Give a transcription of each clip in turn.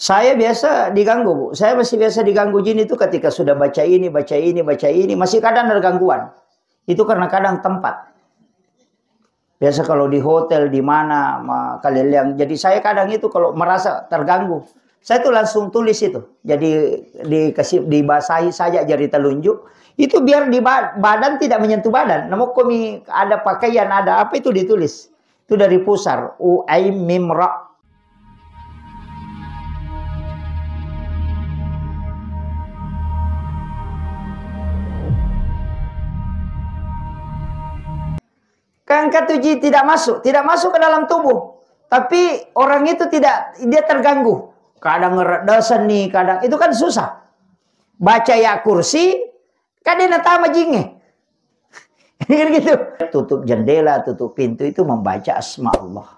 Saya biasa diganggu, Bu. Saya masih biasa diganggu jin itu ketika sudah baca ini, baca ini, baca ini. Masih kadang ada gangguan. Itu karena kadang tempat. Biasa kalau di hotel, di mana, kalian yang. Jadi saya kadang itu kalau merasa terganggu, saya tuh langsung tulis itu. Jadi dibasahi saja jari telunjuk. Itu biar di badan tidak menyentuh badan. Namun kami ada pakaian, ada apa itu ditulis. Itu dari pusar. Uaimim ra. Kan kata jin tidak masuk ke dalam tubuh. Tapi orang itu tidak, dia terganggu. Kadang ngeredasan nih, kadang itu kan susah. Baca ya kursi, kan dia natama jinge. Kan gitu. Tutup jendela, tutup pintu itu membaca asma Allah.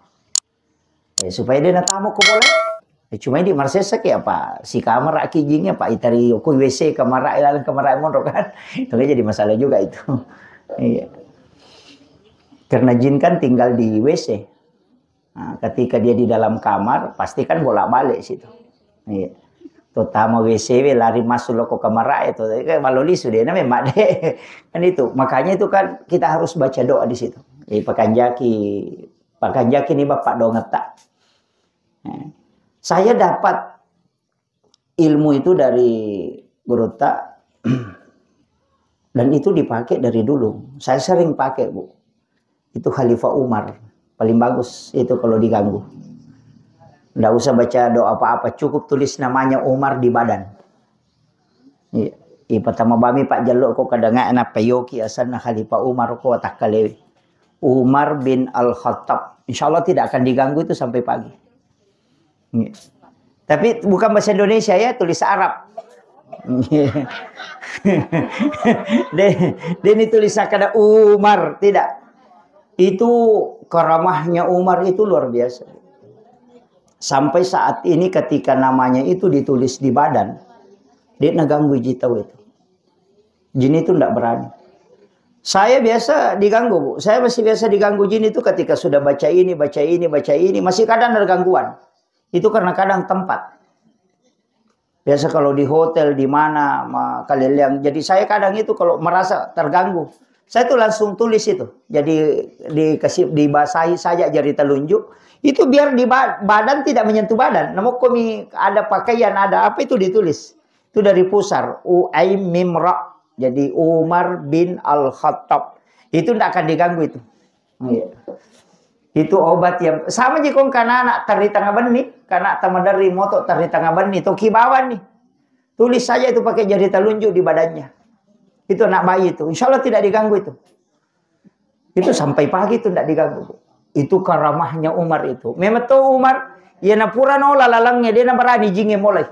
Supaya dia natama ko boleh. Cuma di marsesa kayak apa? Si kamar aki jingnya Pak itari ko WC kamar ilalan kamar mon kan. Itu jadi masalah juga itu. Iya. Karena jin kan tinggal di WC. Nah, ketika dia di dalam kamar, pasti kan bolak-balik situ. Iya. Terutama WC lari masuk ke kamar itu. Maloli sudah namanya deh. Kan itu. Makanya itu kan kita harus baca doa di situ. Jadi Pakanjaki ini Bapak doa ngetak. Nah, saya dapat ilmu itu dari Guru Tak. Dan itu dipakai dari dulu. Saya sering pakai, Bu. Itu Khalifah Umar. Paling bagus itu kalau diganggu. Nggak usah baca doa apa-apa. Cukup tulis namanya Umar di badan. Iya. Pertama bami Pak Jaluk kok kadangan apa yoki asana Khalifah Umar kok takalewi. Umar bin Al-Khattab. Insya Allah tidak akan diganggu itu sampai pagi. Iya. Tapi bukan bahasa Indonesia ya, tulis Arab. Dan tulis kata Umar, tidak. Itu karamahnya Umar itu luar biasa. Sampai saat ini ketika namanya itu ditulis di badan, dia ngeganggu jitau itu. Jin itu tidak berani. Saya biasa diganggu, Bu. Saya masih biasa diganggu jin itu ketika sudah baca ini, baca ini, baca ini. Masih kadang ada gangguan. Itu karena kadang tempat. Biasa kalau di hotel, di mana, kalian yang. Jadi saya kadang itu kalau merasa terganggu, saya tuh langsung tulis itu. Jadi dibasahi saja jari telunjuk. Itu biar di badan tidak menyentuh badan. Namun kami ada pakaian, ada apa itu ditulis. Itu dari pusar. Uaimim ra. Jadi Umar bin Al-Khattab. Itu tidak akan diganggu itu. Itu obat yang sama jika karena anak tari tengah benih, karena tamadari moto tari tengah benih, toki bawah nih. Tulis saja itu pakai jari telunjuk di badannya. Itu anak bayi itu. Insya Allah tidak diganggu itu. Itu sampai pagi itu tidak diganggu. Itu karamahnya Umar itu. Memang tuh Umar, ya na pura nola lalangnya, dia na berani jinge mulai.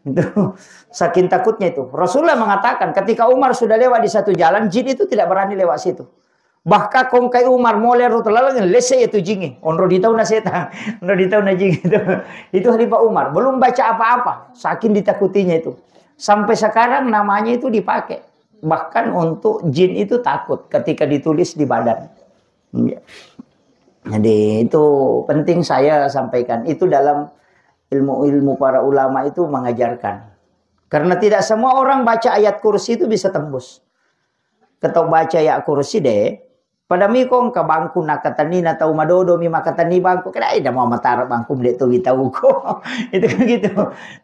Itu saking takutnya itu. Rasulullah mengatakan ketika Umar sudah lewat di satu jalan, jin itu tidak berani lewat situ. Bahkan kongkai Umar mulai rute lalang lese itu jinge. Onro di tahun setan, onro di tahun jinge itu. Itu Khalifah Umar. Belum baca apa-apa, saking ditakutinya itu. Sampai sekarang namanya itu dipakai. Bahkan untuk jin itu takut ketika ditulis di badan. Jadi itu penting saya sampaikan. Itu dalam ilmu-ilmu para ulama itu mengajarkan. Karena tidak semua orang baca ayat kursi itu bisa tembus. Ketau baca ayat kursi deh. Pada mikong ke bangku nakatani na tau madodo mi makatani bangku kena ida mau matara bangku mde tu bitau ko. Itu kan gitu.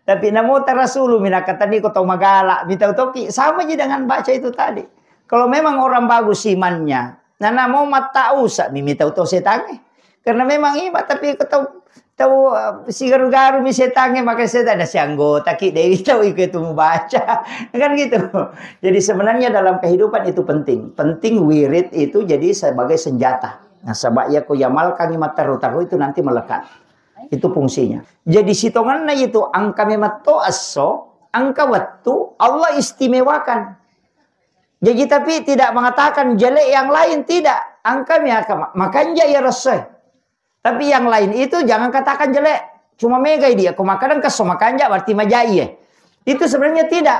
Tapi namo tarasulu mi nakatani ko tau magala bitau toki sama aja dengan baca itu tadi. Kalau memang orang bagus imannya, nana mau mata usah mi tau to setange. Karena memang iman tapi ketau tahu si garu-garu mi setange maka setan ada si anggota ki dewi tahu ikut membaca kan gitu. Jadi sebenarnya dalam kehidupan itu penting wirid itu jadi sebagai senjata. Nah sabaya ko yamal kami mataru-taru itu nanti melekat. Itu fungsinya. Jadi sitongannya itu angka memato aso angka waktu Allah istimewakan. Jadi tapi tidak mengatakan jelek yang lain, tidak. Angka makanya ya Rasul. Tapi yang lain itu jangan katakan jelek. Cuma mega dia. Kadang kesomakanja berarti majai ya. Itu sebenarnya tidak.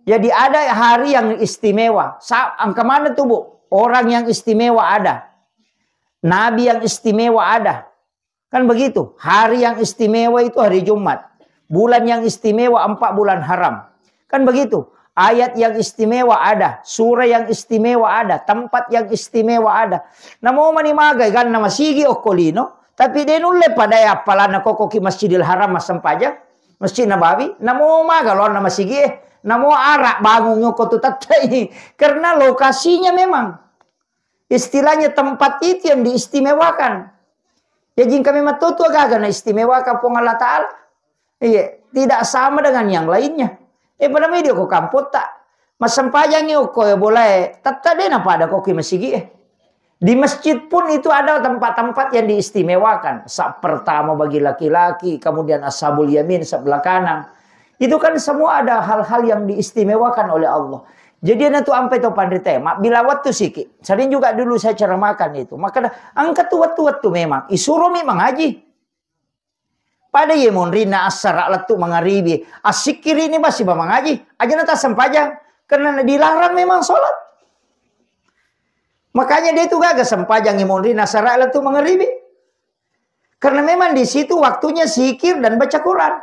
Jadi ada hari yang istimewa. Angka mana tuh, Bu? Orang yang istimewa ada. Nabi yang istimewa ada. Kan begitu. Hari yang istimewa itu hari Jumat. Bulan yang istimewa 4 bulan haram. Kan begitu. Ayat yang istimewa ada. Surah yang istimewa ada. Tempat yang istimewa ada. Namo manimagai kan nama sigi okolino. Tapi denulle pada ya palana koko ki Masjidil Haram masampaja. Masjid Nabawi. Namo maga lo nama sigi namo arak bangun nyoko tu tatai. Karena lokasinya memang. Istilahnya tempat itu yang diistimewakan. Ya jika memang tu agak istimewakan pong Allah Ta'ala. Iya, tidak sama dengan yang lainnya. Pada media ko kamput tak. Mas sempajang yo ko boleh. Tata dena pada ko ki masigi. Di masjid pun itu ada tempat-tempat yang diistimewakan. Sak pertama bagi laki-laki, kemudian ashabul yamin sebelah kanan. Itu kan semua ada hal-hal yang diistimewakan oleh Allah. Jadi itu sampai to pandite. Bila waktu sikit. Sering juga dulu saya ceramahkan itu. Maka angkat tu waktu memang. Isuruh memang haji. Pada yemun rina asara letu mengaribi. Asikir ini masih memang haji. Aja nata sempajang. Karena dilarang memang sholat. Makanya dia itu gak sempajang yemun rina asara letu mengaribi. Karena memang di situ waktunya zikir dan baca Quran.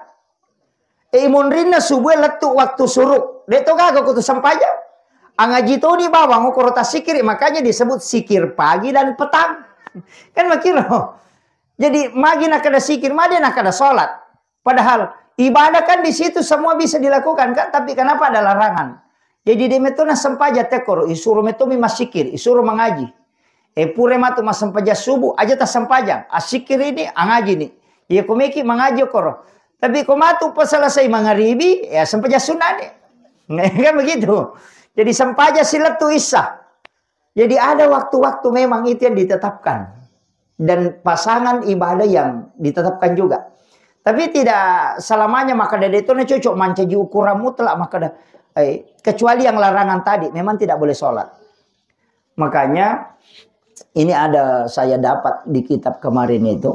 Yemun rina subuh letu waktu suruk. Dia itu gak kutu sempajang. Angaji itu di bawah ngukurota sikir. Makanya disebut sikir pagi dan petang. Kan makin loh. Jadi magi nak ada sikir, magi nak ada sholat. Padahal ibadah kan di situ semua bisa dilakukan kan, tapi kenapa ada larangan? Jadi di metuna sempaja tekor, isuruh metumi masikir, isuruh mengaji. Pure matu mas sempaja subuh, aja tak sempajang. Asikir ini angaji nih. Ya kumeki mengaji koro. Tapi kumatu pas selesai mengaribi, ya sempaja sunnah nih. Kan begitu. Jadi sempaja silat tu isah. Jadi ada waktu-waktu memang itu yang ditetapkan. Dan pasangan ibadah yang ditetapkan juga. Tapi tidak selamanya maka dari itu cocok mancaji ukuran mutlak maka kecuali yang larangan tadi memang tidak boleh sholat. Makanya ini ada saya dapat di kitab kemarin itu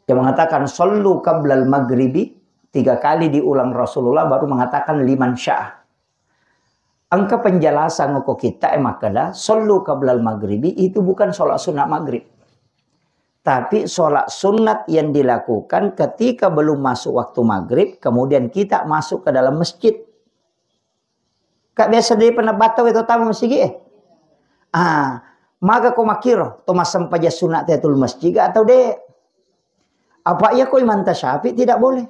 yang mengatakan sallu qablal maghribi 3 kali diulang Rasulullah baru mengatakan liman sya'ah. Angka penjelasan ngoko kita makada sallu qablal maghribi itu bukan sholat sunat maghrib. Tapi sholat sunat yang dilakukan ketika belum masuk waktu maghrib. Kemudian kita masuk ke dalam masjid. Kak biasa dia pernah batau itu tamu masjid maka ko makiro. Tomas sampaja sunat tetul masjid atau de. Apa iya ko imanta syafi tidak boleh.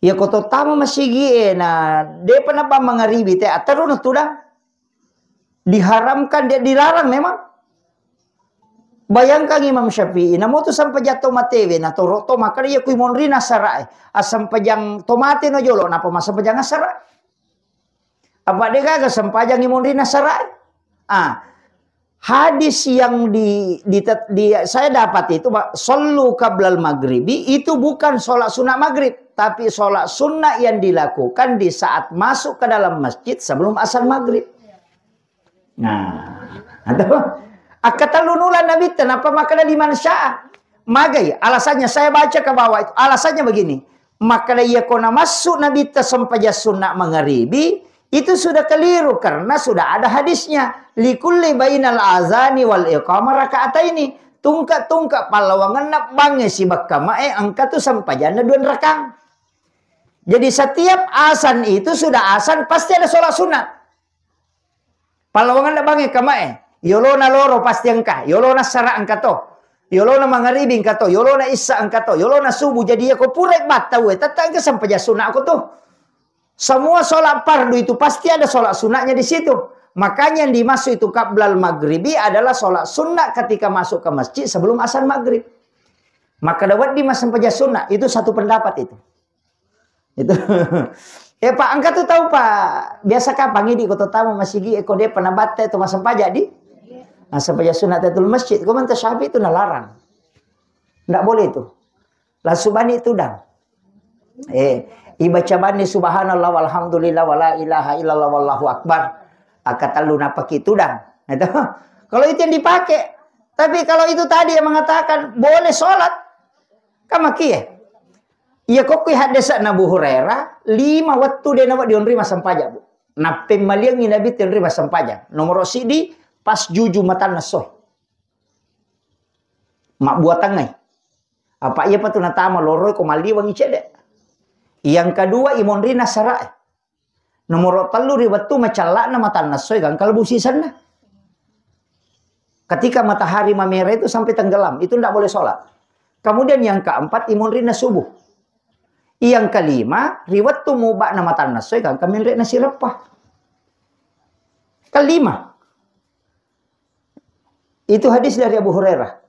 Ya koto tamu masigi na dia pernah mengaribi teh terus tudah diharamkan dia dilarang memang. Bayangkan Imam Syafi'i namo tu sampai jatuh matewe na to maka dia kui monrina sarai asam pajang tomate no jolo napa masa pajang sarai. Apa dia kagak sampajang monrina sarai? Hadis yang saya dapat itu sallu qablal maghribi itu bukan sholat sunat maghrib, tapi sholat sunnah yang dilakukan di saat masuk ke dalam masjid sebelum asar maghrib. Nah, atau akatalunulan Nabi kenapa makanya di man syaa? Magai alasannya saya baca ke bawah itu. Alasannya begini. Maka ia kona masuk Nabi sampaja sunnah maghribi itu sudah keliru karena sudah ada hadisnya. Likulli bainal azani wal iqamah rakaataini. Tungkak-tungkak palawangan nak bange si bakkamae angka tu sampajana 2 rakang. Jadi setiap azan itu sudah azan pasti ada sholat sunat. Palawangan nak bange kamae. Yolona loro pasti angka. Yolona sara angka to. Yolona magharibi angka to. Yolona isya angka to. Yolona subuh jadi aku purek batawe. Tatang ke sampaja sunat aku tuh. Semua sholat fardu itu pasti ada sholat sunatnya di situ. Makanya yang dimaksud itu qablal maghribi adalah sholat sunat ketika masuk ke masjid sebelum asar maghrib. Maka dapat di masa sampaja sunat itu satu pendapat itu. Itu. Pak angkat tuh tahu Pak. Biasa kapan di kota tamu masih gi eko dia pernah baca itu masa sampaja di. Nah sampaja sunat itu masjid. Komentar Syafi'i itu nalarang. Enggak boleh itu. La subhani itu dah. Ibaca bani subhanallah walhamdulillah wala ilaha illallah wallahu akbar. Akatalun apa gitu dah. Itu. Kalau itu yang dipakai. Tapi kalau itu tadi yang mengatakan boleh sholat. Kamaki ya. Iya kok hadis Abu Hurairah 5 waktu dia nak dionri masam pajak bu. Na pemaliang ni Nabi dionri masam pajak. Nomor sidi pas juju matan nasoh. mak buat tangai. Apa ia patuna tama loroi ko maliwang icede. Yang kedua imon rina sarai. Nomor telu riwatu macala na matan nasoy gang kalbusisan na. Ketika matahari memerah itu sampai tenggelam, itu tidak boleh sholat. Kemudian yang keempat imon rina subuh. Yang kelima riwatu mubak na matan nasoy gang kamil rina sirapah. Kelima. Itu hadis dari Abu Hurairah.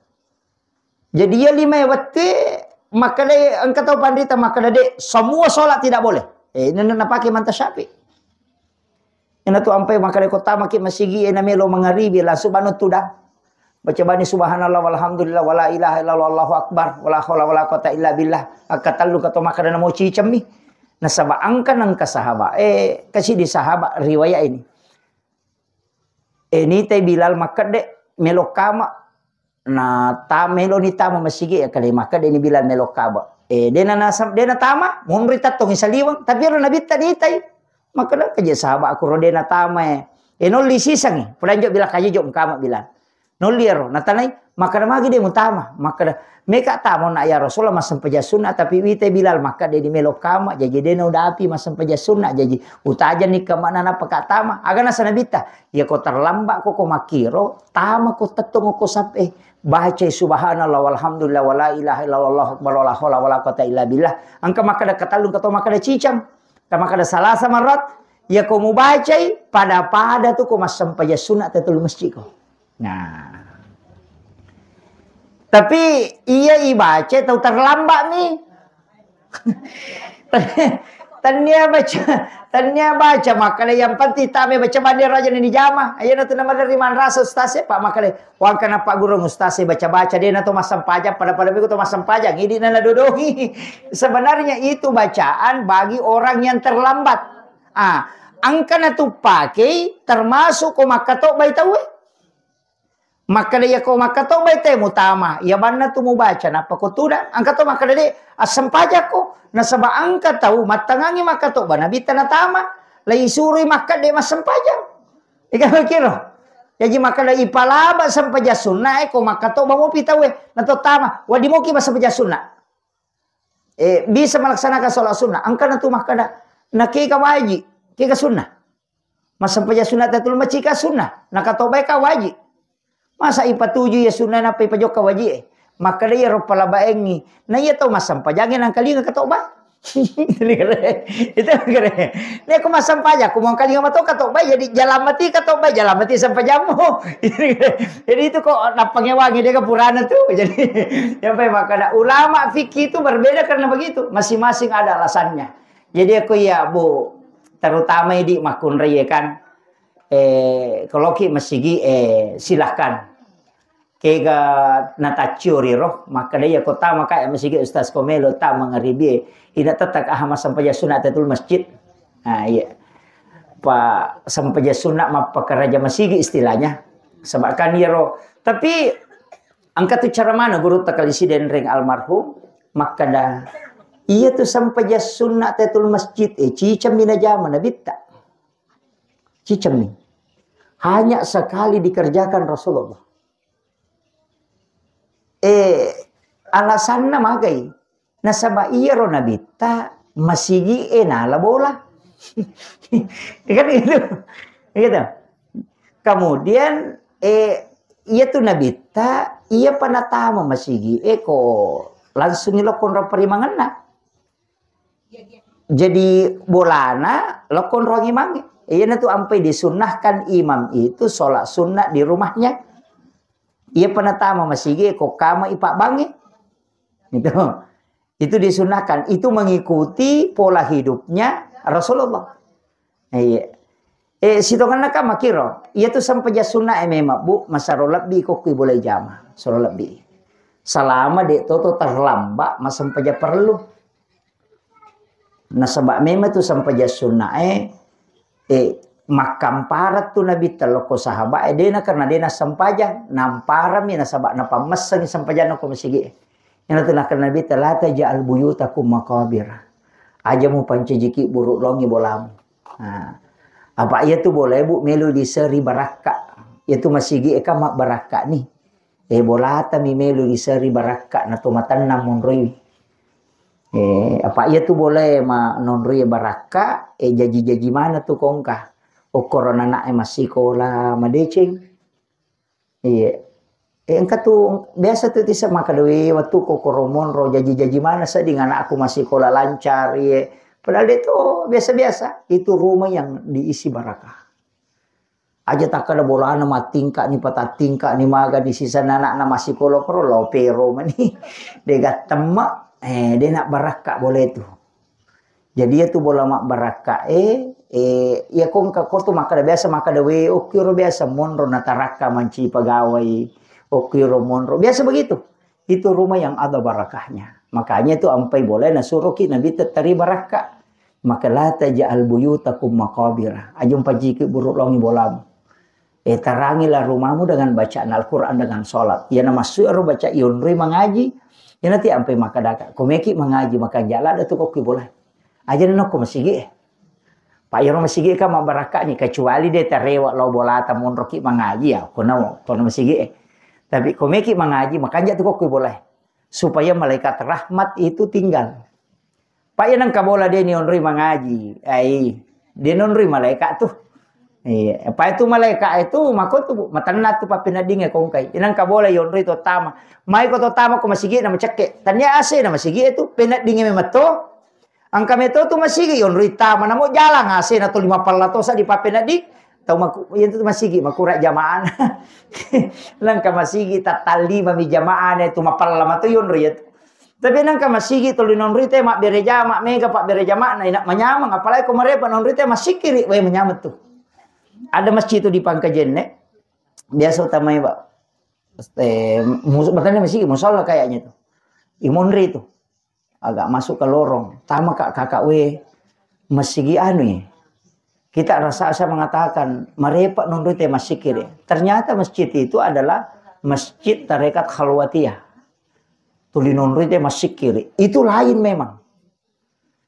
Jadi ya 5 waktu maka dia engkau tahu pandita maka dia semua sholat tidak boleh. Ini nak pakai manta syafi. Ini tu ampai maka dia kota maki masigi ena melo mengaribi la subhanahu tudah. Baca bani subhanallah walhamdulillah wala ilaha illallah wallahu akbar wala haula wala quwata illa billah. Akatallu kata maka dia mau cicam ni. Nasaba angkan angka sahabat. Kasih di sahabat riwayat ini. Ini teh Bilal maka dek melokama na ta melo ni tama masigi ya kali maka deni Bilal melokaba dena nasam dena tama mumrita tong isaliwang tapi ro nabi tadi tai maka dah kerja sahabat aku ro dena tama no lisi sangi pulanjo bila kaji jom kama Bilal no liero natanai maka dah magi de mutama maka dah meka tama na ya Rasulullah masam peja sunnah tapi wite Bilal maka deni melokama jadi dena udah api masam peja sunnah jadi utaja ni ke mana na peka tama agana sanabita ya ko terlambat ko makiro tama ko tetong ko sape baca subhanallah walhamdulillah wala ilaha illallah akbar wala haula wala quwata illa billah angka maka da katalung kato maka da cicam maka da salasa marat ya ko mubaca pada tu ko masam paja sunat tetul masjid ko nah tapi ia ibaca tahu terlambat nih Tanya baca makanya yang penting tame baca bandir raja ni jama. Ayo natu nama dari man rasa ustaz pak makanya wang kana pak guru ustaz baca dia natu masam pajak pada minggu tu masam pajak ini nana dodohi. Sebenarnya itu bacaan bagi orang yang terlambat. Angka natu pakai termasuk ko makato baitawe. Maka dia ko makato baite mutama. Ya banna tu mubaca napa ko tuda angka to maka dia asam pajak ko nasaba angka tahu matangangi makato bana bitana tama lai suri maka dia masam pajak. Ika kira. Jadi maka dia ipalaba sampaja sunnah ko makato bamo pitawe nato tama wadi mo ki masampaja sunnah. Bisa melaksanakan sholat sunnah angka natu maka da naki ka wajib ki ka sunnah. Masampaja sunnah tatul macika sunnah nakato bae ka wajib. Masa ipatuju ya sunnah na pipajok ka waji maka dia ro pala baengi na iya tahu masam pajangin ang kalinga katoba itu kere ne ko masam pajak ko mong kalinga mato katoba jadi jalan mati katoba jalan mati sampai jamu jadi itu kok napangewangi dia ke purana tuh jadi sampai maka ulama fikih itu berbeda karena begitu masing-masing ada alasannya jadi aku ya Bu terutama di makun raya kan kalau ki masigi silahkan kega nataciori roh maka dia kota maka masigi ustaz komelo ta mangaribi ina tatak ahama sampaja sunat tatul masjid iya pa sampaja sunat ma pakaraja masigi istilahnya sebabkan ya roh tapi angkat tu cara mana guru takalisi dan ring almarhum maka dah iya tu sampaja sunat tatul masjid cicam mina zaman nabitta cicam nih hanya sekali dikerjakan Rasulullah. Alasan nama gay nasaba iya ro nabita masigi nala bola. Kan itu. Gitu. Kemudian iya tu nabita iya panatama masigi ko langsung nilokon ro parimanganna. Jadi bolana lokon ro ngimangi. Iya tu ampai disunahkan imam itu sholat sunnah di rumahnya. Ia penatama masigi kok kama ipak bangi. Itu disunahkan. Itu mengikuti pola hidupnya Rasulullah. Iya. Sitongan nak makiro. Ia tu sampai sunnah memang bu masa rolab bi kok boleh jama. Rolab bi. Selama dek toto terlambat masa sampai perlu. Nah sebab memang tu sampai sunnah makam parat tu nabi teloko sahabat dena karena dena sampaja nampara mina sabak napa meseng sampaja no ko masigi ina telah karena nabi telah tajal buyutakum maqabir aja mu pancejiki buruk longi bolam apa ia tu boleh bu melu di seri baraka itu masigi eka mak baraka nih bolata mi melu di seri baraka na tumatan na monroi. Apa ia tu boleh ma nonroi baraka jaji-jaji mana tu kongka. O korona na masih sekolah madeceng. Engka tu biasa tu tisa maka dewe waktu ko koromon ro jaji-jaji mana sa dengan aku masih sekolah lancar padahal itu biasa-biasa. Itu rumah yang diisi barakah. Aja tak ada bola nama tingkak ni patah tingkak ni maga di sisa anak nama masih sekolah lo pero mani dia temak dia nak barakah boleh tu. Jadi itu bola mak barakah ya kong tu maka biasa maka dewe okiro biasa monro nataraka manci pegawai okiro monro biasa begitu. Itu rumah yang ada barakahnya. Makanya itu ampai boleh nasuruh kita nabi tari barakah. Maka la taj'al buyutakum maqabira. Ajung pajiki buruk longi bolam. Tarangilah rumahmu dengan bacaan Al-Quran dengan sholat. Ya nama suruh baca yunri mengaji. Ya nanti ampai maka daka. Komeki mengaji maka jalan itu kok boleh. Aja nak ko masigi. Pak Yoro masigi ka mabarakah ni kecuali dia terewak lo bola tamun roki mengaji ya. Kono masigi. Tapi komeki mengaji maka jatuh kok boleh. Supaya malaikat rahmat itu tinggal. Pak Yanang kabola dia nionri mengaji. Dia nonri malaikat tuh. Apa itu malaikat itu mako tu matanat tu papina dinge kongkai. Inang kabola yonri to tama. Mai ko to tama ko masigi na macake. Tanya ase na masigi itu penat dinge memato. Angka meto tu masigi yonri tama namo jalan ase na to 50 sa di papina di. Tau maku itu masigi makura jamaan. Lang ka masigi tatali mami jamaan itu mapalla to yonri itu. Tapi nang ka masigi to linonri te mak bereja mak mega pak bereja mak na inak manyamang apalagi ko marepa nonri te masikiri we menyamet tu. Ada masjid itu di Pangkajen biasa utamanya pak bertanya masjid musola kayaknya tuh imonri itu agak masuk ke lorong tama kakak we masjid anu kita rasa mengatakan marepa nonri te masikiri ternyata masjid itu adalah masjid tarekat khalwatiyah tuli nonri te masikiri itu lain memang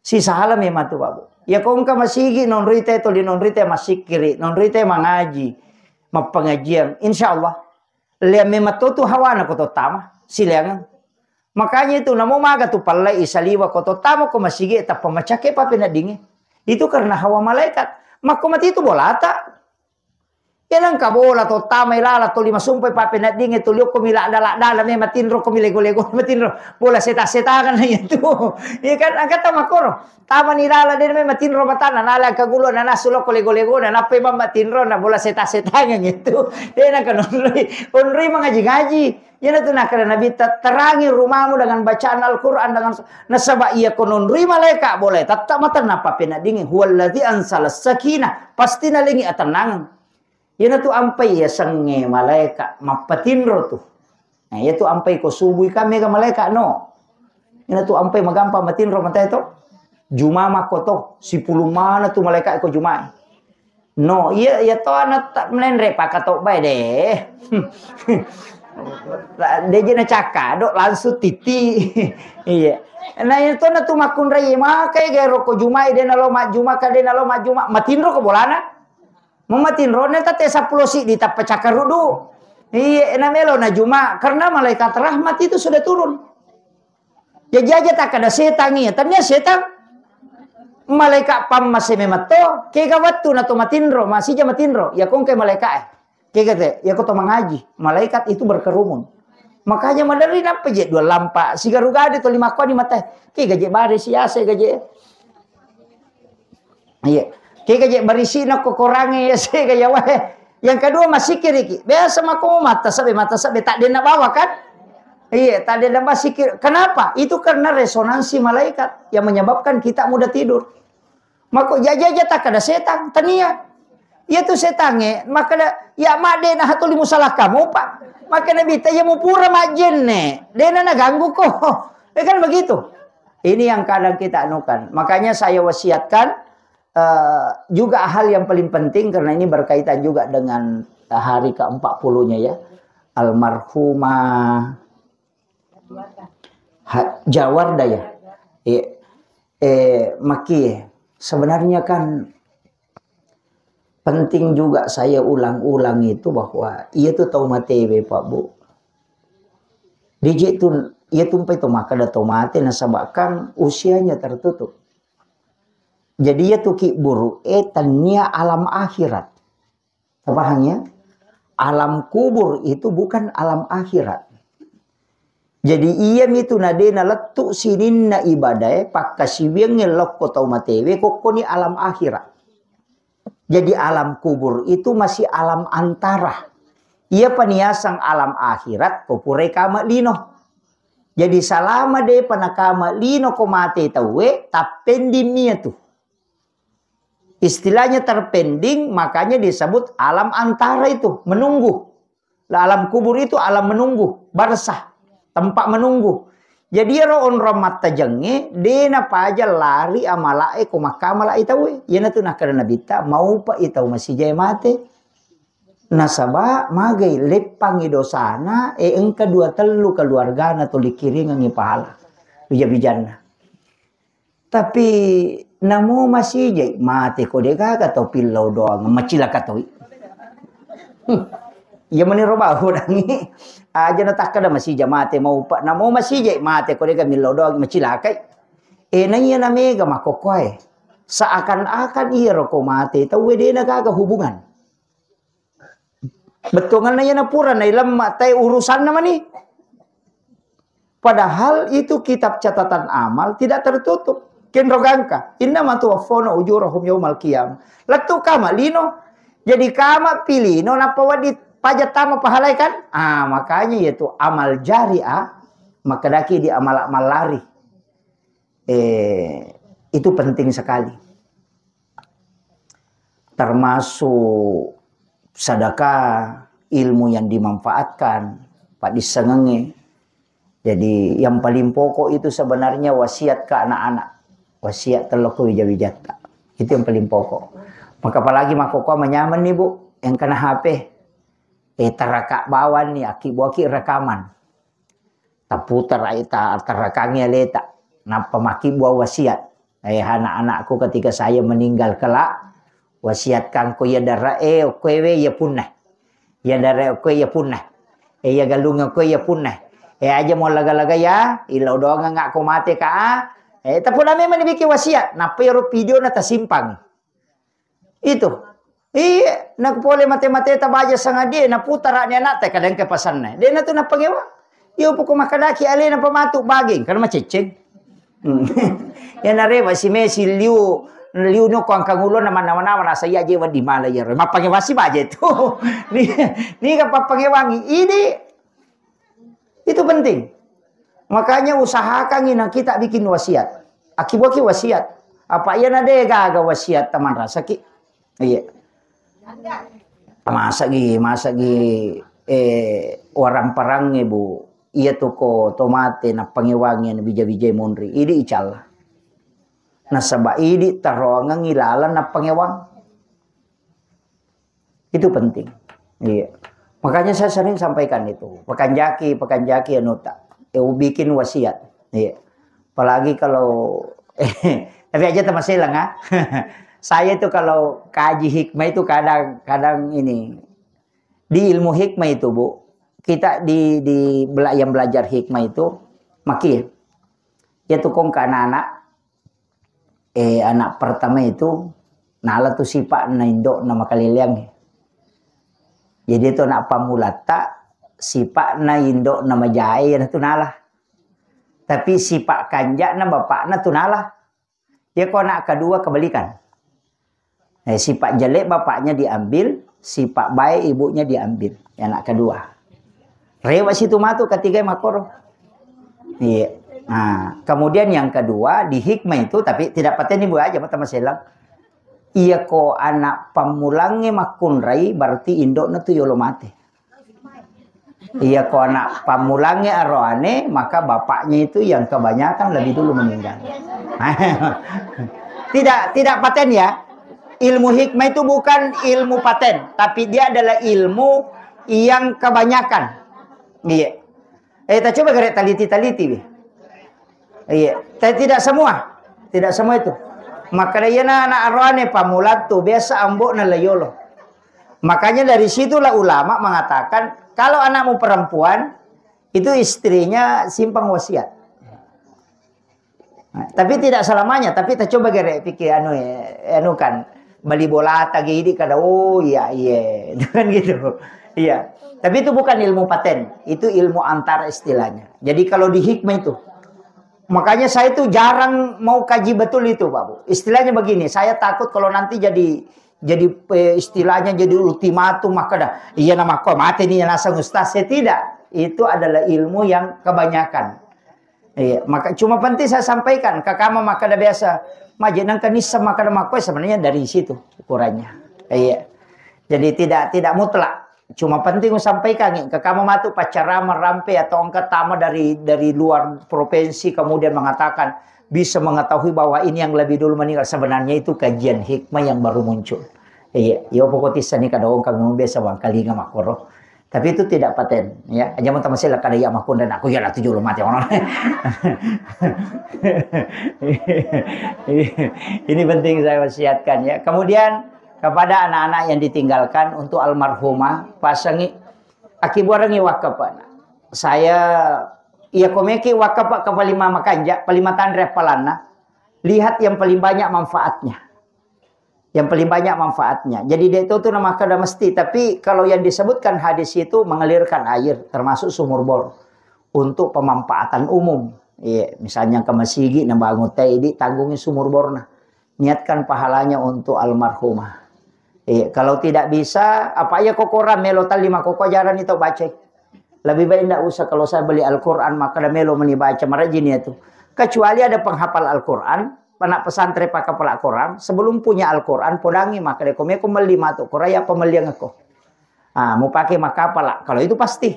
si salah memang tuh pak bu. Ya kong ka masigi nonrite to di nonrite masikiri nonrite mangaji mapengajian insyaallah le memato tu hawana ko to tama silangan makanya itu namo maga tu pallai isaliwa ko to tama ko masigi ta pamacake pa pinadinge itu karena hawa malaikat mako mati itu bolata ya nang kabola to tama ilala to lima sumpai pa pinadinge to liok ko mila dala me matinro ko milego-lego matinro bola seta-seta kan itu ya kan angkata makoro tama nilala din may matinro matana nala kagulo na nasulo ko lego-lego na napay ba matinro na bola seta-seta nga gitu dia na unri mga ngaji yan na tunaka na nabi terangi rumahmu dengan bacaan Al-Quran dengan nasaba iya kununri malaika boleh tatta matan napa pinadinge huwallazi ansalas sakinah pasti nalingi atanangan yan na tu ampay ya sange malaika mapatinro tu nah ya tu ampay ko subuhi kami ka malaika no yan na tu ampay magampa matinro matay to Juma makoto si puluh mana tu malaikat ko jumai. No, iya to anak tak menenre pakato bay deh. Dia jena caka dok langsung titi. Iya. Nah itu na tu makun rai makai gero ko jumai dia nalo majuma ka dia nalo majuma matinro ko bolana. Mamatinro na tate 10 si di tap cakar rudu. Iya, na melo na juma karena malaikat rahmat itu sudah turun. Jadi aja tak ada setan ya. Tanya setan malaikat pam masih memato kaya waktu na to matinro masih jam matinro ya kong kay malaikat kaya kate ya ko to mengaji malaikat itu berkerumun makanya madari napa je dua lampa si garugade to 5 ko di mata kaya gaje bare siase gaje iya kaya gaje barisi na ko korange ya se gaya wae yang kedua masih kiri biasa mako mata sabe tak dia na bawa kan. Iya, tadi ada masih kenapa? Itu karena resonansi malaikat yang menyebabkan kita mudah tidur. Maka jaja tak ada setan, tania. Iya tuh setange, maka ya made nah hatuli musalah kamu pak. Maka nabi tanya mau pura majen ne, dia na ganggu kok. Kan begitu. Ini yang kadang kita anukan. Makanya saya wasiatkan juga hal yang paling penting karena ini berkaitan juga dengan hari ke-40-nya ya. Almarhumah Jawarda ya. Maki sebenarnya kan penting juga saya ulang-ulang itu bahwa ia tuh tahu matewe Pak Bu. DJ itu ia tumpai itu maka datang mati nasabakkan usianya tertutup. Jadi ia tuki buru tania alam akhirat. Pahangnya? Alam kubur itu bukan alam akhirat. Jadi ia itu nadena letuk sininna ibadah pakkasibiang ngelok ko tau matewe kok ni alam akhirat. Jadi alam kubur itu masih alam antara. Ia peniasang alam akhirat kopure kama lino. Jadi salama de panakama lino ko mate tawe tapending niya tuh. Istilahnya terpending, makanya disebut alam antara itu, menunggu. Lah alam kubur itu alam menunggu, barsah, tempat menunggu. Jadi roon romat tajenge, dena paja lari amalae kumakama la itawe. Yana tu nak karena bita mau pa itau masih jaya mate. Nasaba magai lepangi dosana engka dua telu keluargana tu dikiringan ngi pahala. Bija-bijana. Tapi namo masih jay mate ko deka atau pilau doang macila katoi. Ya meni roba udangi aja natak kada masih jay mate mau pak namo masih jay mate ko deka milau doang macila kai. Nanya namega makokoy. Seakan-akan iya roko mate tahu dena kaga hubungan. Betungan na yan pura na ilang matay urusan naman nih. Padahal itu kitab catatan amal tidak tertutup. Kinrogangka. Inna matuwafono ujurahum yawmal qiyam. Latu kama lino. Jadi kama pilino napawadi pajat tama pahalai kan? Makanya yaitu amal jariah. Maka daki di amal-amal lari. Itu penting sekali. Termasuk sedekah, ilmu yang dimanfaatkan, pak disengenge. Jadi yang paling pokok itu sebenarnya wasiat ke anak-anak. Wasiat telok wija-wijata. Itu yang paling pokok. Maka apalagi makoko menyaman nih bu, yang kena HP. Terakak bawan nih, aki rekaman. Taputar aita terakangnya letak. Napa maki buah wasiat. Anak-anakku ketika saya meninggal kelak. Wasiatkan ko ya dara kwewe ya punah. Ya dara kwe ya punah. Ya galunga kwe ya punah. Aja mau laga-laga ya. Ilau doang ngak ko mate ka. Tapi na memang dibikin wasiat. Na pero video na tasimpang. Itu. Nagpole mate-mate tabaja sa nga di. Naputar niya nate kadang kepasan na. Di na to napangewa. Iyo po kumakadaki ali na pamatuk baging. Karena macicing. Yan na rewa si Messi liu no ko ang kangulo naman nasa iya jewa di mala yero. Mapangewasi ba itu? Ni kapapangewangi. Ini itu penting. Makanya usahakan ina kita bikin wasiat. Akibat wasiat. Apa iya nade gaga wasiat teman rasa ki? Iya. Masa gi orang perang bu. Iya tuh ko tomate na pangewangi na bija-bija monri. Ini icala. Nasaba ini tarongan ngilalan na pangewang. Itu penting. Iya. Makanya saya sering sampaikan itu. Pekanjaki anuta. Bikin wasiat. Iya. Apalagi kalau tapi aja teman selang ha. Saya itu kalau kaji hikmah itu kadang ini di ilmu hikmah itu bu. Kita yang belajar hikmah itu maki ya tukong ke anak-anak. Anak pertama itu nala tuh sifat na indok nama kaliliang. Jadi itu anak pamulata sifat na indok nama jaya na tuh nala. Tapi sifat kanja na bapak na tuh nala. Ya kok anak kedua kebalikan. Sifat jelek bapaknya diambil, sifat baik ibunya diambil. Anak kedua. Rewa situ matu ketiga makoro. Iya. Nah, kemudian yang kedua di hikmah itu tapi tidak paten ibu aja mata maselang. Iya ko anak pamulangnya makun rai berarti indok na tu yolo mate. Iya ko anak pamulangnya aroane maka bapaknya itu yang kebanyakan lebih dulu meninggal. Tidak paten ya. Ilmu hikmah itu bukan ilmu paten, tapi dia adalah ilmu yang kebanyakan. Iya. Kita coba gerek taliti. Iya, tapi tidak semua itu. Maka dia anak arwane pamulat tuh biasa ambok na layolo. Makanya dari situlah ulama mengatakan kalau anakmu perempuan itu istrinya simpang wasiat. Nah, tapi tidak selamanya, tapi kita coba gerek pikir anu kan beli bola tadi ini kada oh iya kan gitu. Iya. Tapi itu bukan ilmu paten, itu ilmu antara istilahnya. Jadi kalau di hikmah itu, makanya saya itu jarang mau kaji betul itu, Pak Bu. Istilahnya begini, saya takut kalau nanti jadi istilahnya jadi ultimatum maka dah iya nama kau mati nih nasang ustaz. Saya tidak. Itu adalah ilmu yang kebanyakan. Iya, maka cuma penting saya sampaikan kakama maka dah biasa majid nang kanisa maka dah makoi sebenarnya dari situ ukurannya. Iya. Jadi tidak mutlak. Cuma penting sampaikan kakama matu pacara merampe atau angkat tama dari luar provinsi kemudian mengatakan bisa mengetahui bahwa ini yang lebih dulu meninggal. Sebenarnya itu kajian hikmah yang baru muncul. Iya, yo pokoknya nih kada orang kami biasa bang kali makoro. Tapi itu tidak paten, ya. Aja mau tamasila kada ya makun dan aku ya lah 7 mati orang. Ini penting saya wasiatkan ya. Kemudian kepada anak-anak yang ditinggalkan untuk almarhumah pasangi akibuarangi wakaf. Saya ia komeki wakaf ke palima makanja, palima tandre palana. Lihat yang paling banyak manfaatnya. Yang paling banyak manfaatnya. Jadi dia itu tuh nama kada mesti. Tapi kalau yang disebutkan hadis itu mengalirkan air, termasuk sumur bor untuk pemanfaatan umum. Iya, misalnya ke masjid nambangun teh ini tanggungin sumur borna. Niatkan pahalanya untuk almarhumah. Iya, kalau tidak bisa, apa ya kokoran melotal 5 koko ajaran itu baca. Lebih baik tidak usah kalau saya beli Al-Quran maka ada melo menibaca marajin itu. Kecuali ada penghafal Al-Quran. Panak pesantren pakai pelak Quran sebelum punya Al-Quran podangi maka dekomnya aku melima tuh koraya pemeliang aku mau pakai maka apalah kalau itu pasti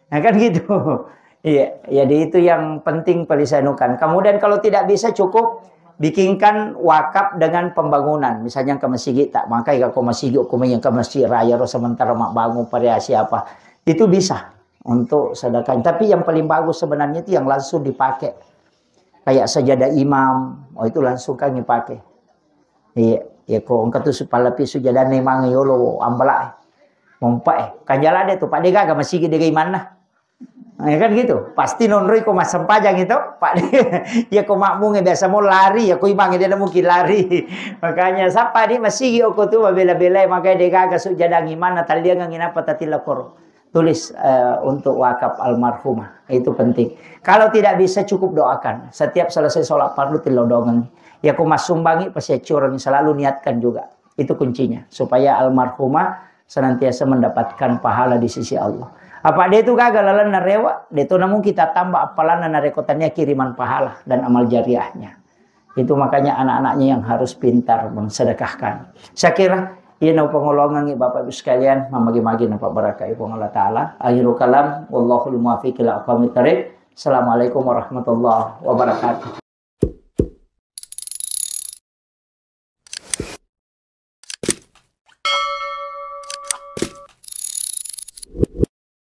nah kan gitu. Iya jadi itu yang penting pelisanukan. Kemudian kalau tidak bisa cukup bikinkan wakaf dengan pembangunan misalnya ke masjid tak makai ke masjid aku yang ke masjid raya sementara mak bangun variasi apa itu bisa untuk sedekah. Tapi yang paling bagus sebenarnya itu yang langsung dipakai. Kayak sajadah imam, itu langsung kan dipakai. Iya, ya kok engkau tuh supalapi sajadah memang yolo ambala. Mompak kan jalan deh tuh Pak Dega masih gede gimana? Ya kan gitu. Pasti nonroi kok mas sempajang itu, Pak Dega. Ya kok makmung biasa mau lari, ya kok imang dia mungkin lari. Makanya siapa di masih aku tuh bela-bela makanya Dega ke sajadah gimana tadi dia ngin apa tati lakor. Tulis untuk wakaf almarhumah itu penting. Kalau tidak bisa cukup doakan. Setiap selesai sholat fardu tilo doang. Ya aku mas sumbangi pesecurang selalu niatkan juga. Itu kuncinya supaya almarhumah senantiasa mendapatkan pahala di sisi Allah. Apa dia itu gagal lalan narewa? Dia itu namun kita tambah apalan narekotannya kiriman pahala dan amal jariahnya. Itu makanya anak-anaknya yang harus pintar mensedekahkan. Saya kira iya nau pengolongan Bapak Ibu sekalian, mamagi-magi nampak berkah ibu Allah Ta'ala. Akhirul kalam, wallahul muwaffiq ila aqwamit thariq. Assalamualaikum warahmatullahi wabarakatuh.